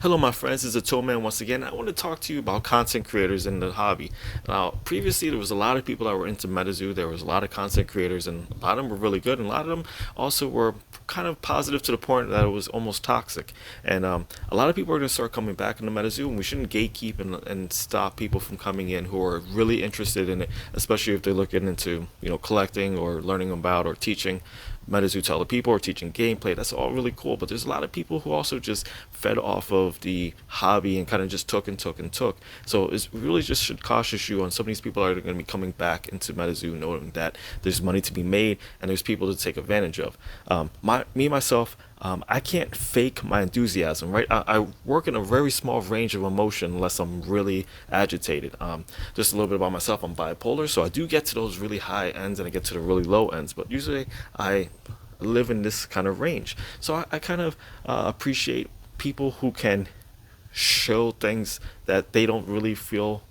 Hello, my friends. It's a Toe Man once again. I want to talk to you about content creators in the hobby. Now, previously, there was a lot of people that were into MetaZoo. There was a lot of content creators, and a lot of them were really good, and a lot of them also were kind of positive to the point that it was almost toxic. And a lot of people are going to start coming back into MetaZoo, and we shouldn't gatekeep and stop people from coming in who are really interested in it, especially if they're looking into collecting or learning about or teaching MetaZoo to other people or teaching gameplay. That's all really cool. But there's a lot of people who also just fed off of the hobby and kind of just took and took and took. So it really just should cautious you on some of these people are going to be coming back into MetaZoo knowing that there's money to be made and there's people to take advantage of. Myself, I can't fake my enthusiasm, right? I work in a very small range of emotion unless I'm really agitated. Just a little bit about myself, I'm bipolar, so I do get to those really high ends and I get to the really low ends, but usually I live in this kind of range. So I kind of appreciate people who can show things that they don't really feel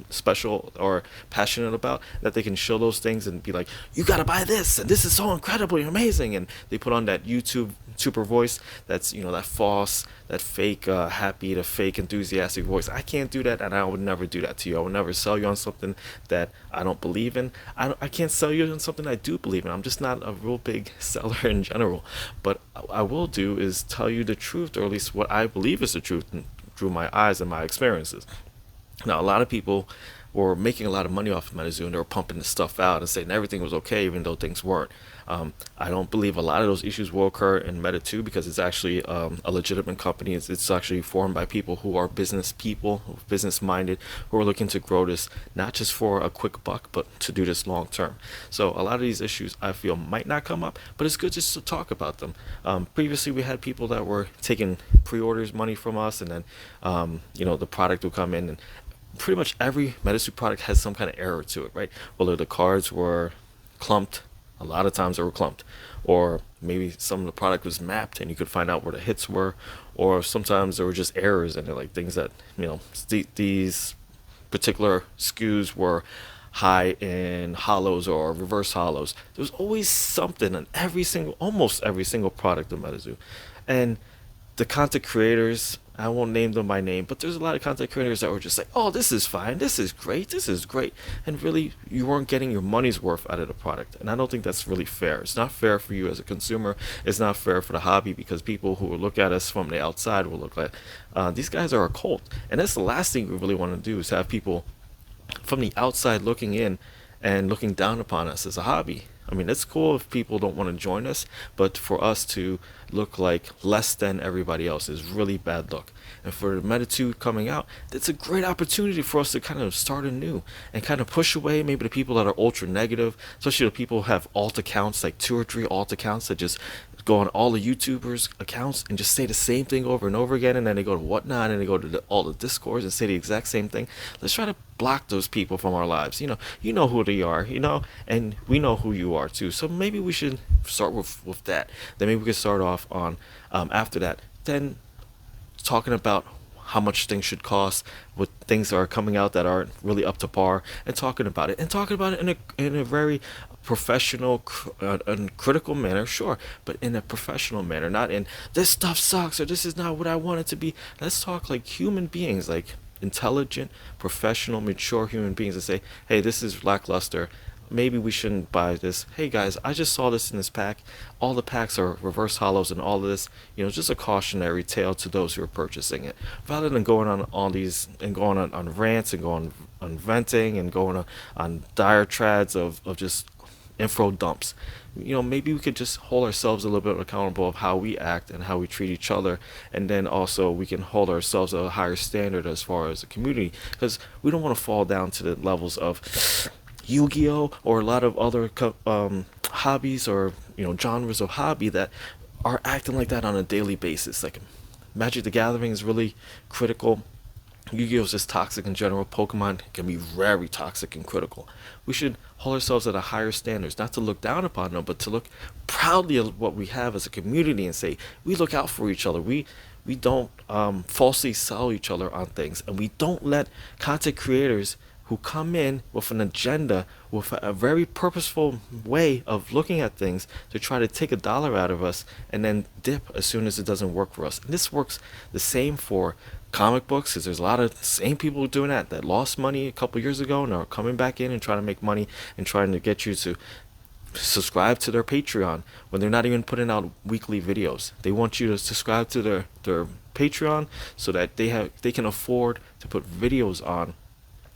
special or passionate about, that they can show those things and be like, you gotta buy this and this is so incredibly amazing, and they put on that YouTube super voice that's that false, that fake happy, the fake enthusiastic voice. I can't do that, and I would never do that to you. I would never sell you on something that I don't believe in. I can't sell you on something I do believe in. I'm just not a real big seller in general, but I will do is tell you the truth, or at least what I believe is the truth through my eyes and my experiences. Now, a lot of people were making a lot of money off of MetaZoo, and they were pumping the stuff out and saying everything was okay, even though things weren't. I don't believe a lot of those issues will occur in Meta 2 because it's actually a legitimate company. It's actually formed by people who are business people, business minded, who are looking to grow this not just for a quick buck, but to do this long term. So a lot of these issues I feel might not come up, but it's good just to talk about them. Previously, we had people that were taking pre-orders money from us, and then the product will come in, and pretty much every MetaSuit product has some kind of error to it, right? Whether the cards were clumped, a lot of times they were clumped, or maybe some of the product was mapped and you could find out where the hits were, or sometimes there were just errors and they're like things that these particular SKUs were high in hollows or reverse hollows. There was always something in almost every single product of MetaZoo, and the content creators, I won't name them by name, but there's a lot of content creators that were just like, oh, this is fine, this is great, this is great. And really, you weren't getting your money's worth out of the product. And I don't think that's really fair. It's not fair for you as a consumer. It's not fair for the hobby, because people who will look at us from the outside will look like, these guys are a cult. And that's the last thing we really want to do, is have people from the outside looking in and looking down upon us as a hobby. I mean, it's cool if people don't want to join us, but for us to look like less than everybody else is really bad luck. And for Meta 2 coming out, it's a great opportunity for us to kind of start anew and kind of push away maybe the people that are ultra negative, especially the people who have alt accounts, like 2 or 3 alt accounts that just go on all the YouTubers' accounts and just say the same thing over and over again, and then they go to Whatnot and they go to all the Discords and say the exact same thing. Let's try to block those people from our lives. You know who they are, and we know who you are too. So maybe we should start with that. Then maybe we could start off on after that. Then talking about how much things should cost, what things are coming out that aren't really up to par, and talking about it, in a very professional and critical manner, sure, but in a professional manner, not in this stuff sucks or this is not what I want it to be. Let's talk like human beings, like intelligent, professional, mature human beings, and say, hey, this is lackluster, maybe we shouldn't buy this. Hey guys, I just saw this in this pack. All the packs are reverse hollows and all of this. Just a cautionary tale to those who are purchasing it. Rather than going on all these and going on rants and going on venting and going on diatribes of just info dumps. Maybe we could just hold ourselves a little bit accountable of how we act and how we treat each other, and then also we can hold ourselves at a higher standard as far as a community, because we don't want to fall down to the levels of Yu-Gi-Oh or a lot of other hobbies or genres of hobby that are acting like that on a daily basis. Like Magic the Gathering is really critical. Yu-Gi-Oh is just toxic in general. Pokemon can be very toxic and critical. We should hold ourselves at a higher standards, not to look down upon them, but to look proudly at what we have as a community and say we look out for each other. We don't falsely sell each other on things, and we don't let content creators who come in with an agenda, with a very purposeful way of looking at things to try to take a dollar out of us and then dip as soon as it doesn't work for us. And this works the same for comic books, because there's a lot of same people doing that lost money a couple years ago and are coming back in and trying to make money and trying to get you to subscribe to their Patreon when they're not even putting out weekly videos. They want you to subscribe to their Patreon so that they can afford to put videos on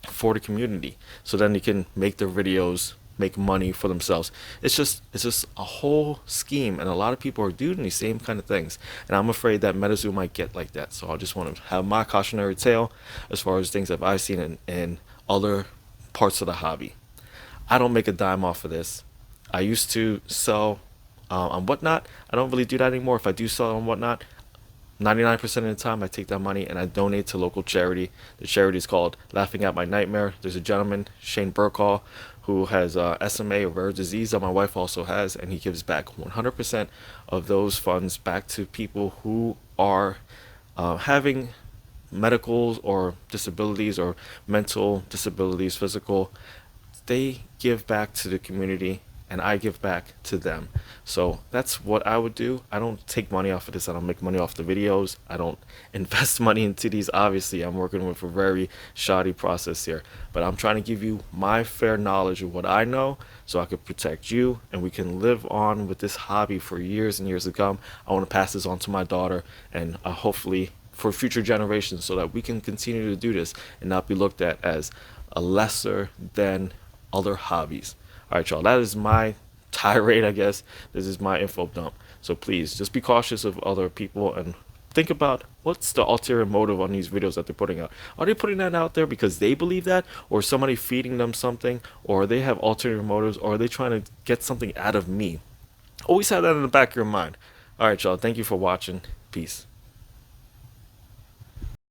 for the community, so then they can make their videos, make money for themselves. It's just a whole scheme, and a lot of people are doing these same kind of things, and I'm afraid that MetaZoo might get like that. So I just want to have my cautionary tale as far as things that I've seen in other parts of the hobby. I don't make a dime off of this. I used to sell on Whatnot. I don't really do that anymore. If I do sell on Whatnot, 99% of the time I take that money and I donate to local charity. The charity is called Laughing at My Nightmare. There's a gentleman, Shane Burkall, who has SMA, a rare disease that my wife also has, and he gives back 100% of those funds back to people who are having medicals or disabilities or mental disabilities, physical. They give back to the community and I give back to them. So that's what I would do. I don't take money off of this. I don't make money off the videos. I don't invest money into these. Obviously, I'm working with a very shoddy process here, but I'm trying to give you my fair knowledge of what I know so I could protect you and we can live on with this hobby for years and years to come. I want to pass this on to my daughter and hopefully for future generations so that we can continue to do this and not be looked at as a lesser than other hobbies. All right, y'all, that is my tirade, I guess. This is my info dump. So please, just be cautious of other people and think about what's the ulterior motive on these videos that they're putting out. Are they putting that out there because they believe that, or somebody feeding them something, or they have ulterior motives, or are they trying to get something out of me? Always have that in the back of your mind. All right, y'all, thank you for watching. Peace.